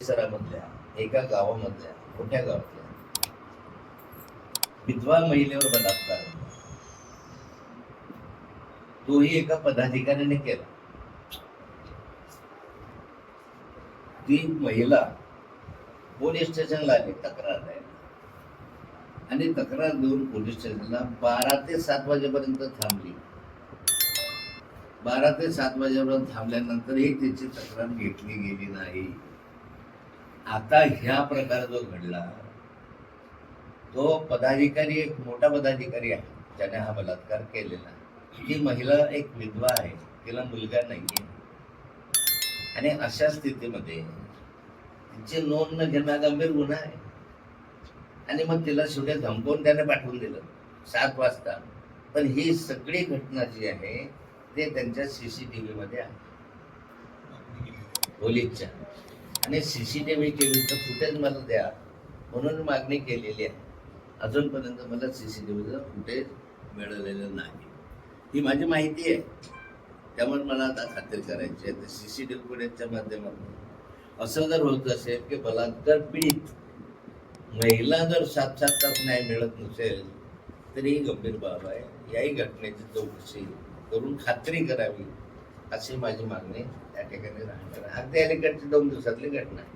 परिसरामधल्या एका गावामधल्या मोठ्या गावातल्या विधवा महिलेवर बलात्कार झाला. तोही एका पदाधिकाऱ्याने केला. ती महिला पोलीस स्टेशनला आली तक्रार द्यायला आणि तक्रार देऊन पोलीस स्टेशनला 12 ते 7 वाजेपर्यंत थांबली. 12 ते 7 वाजेपर्यंत थांबल्यानंतरही तिची तक्रार घेतली गेली नाही. आता ह्या प्रकार जो घडला तो पदाधिकारी एक मोठा पदाधिकारी आहे ज्याने हा बलात्कार केलेला. ही महिला एक विधवा आहे, तिला मुलगा नाहीये आणि अशा स्थितीमध्ये तिची नोंद न घेणं गंभीर गुन्हा आहे. आणि मग तिला शेवटी धमकवून त्याने पाठवून दिलं 7 वाजता. पण ही सगळी घटना जी आहे ते त्यांच्या CCTV मध्ये आहे पोलीसच्या. आणि CCTV फुटेज मला द्या म्हणून मागणी केलेली आहे. अजूनपर्यंत मला CCTVचं फुटेज मिळालेलं नाही. ही माझी माहिती आहे, त्यामुळे मला आता खात्री करायची आहे. CCTV फुटेजच्या माध्यमातून असं जर होत असेल की बलात्कार पीडित महिला जर 7-7 तास न्याय मिळत नसेल तरी ही गंभीर बाब आहे. याही घटनेची चौकशी करून खात्री करावी अशी माझी मागणी त्या ठिकाणी राहणार आहे. अगदी अलीकडची 2 दिवसातली घटना आहे.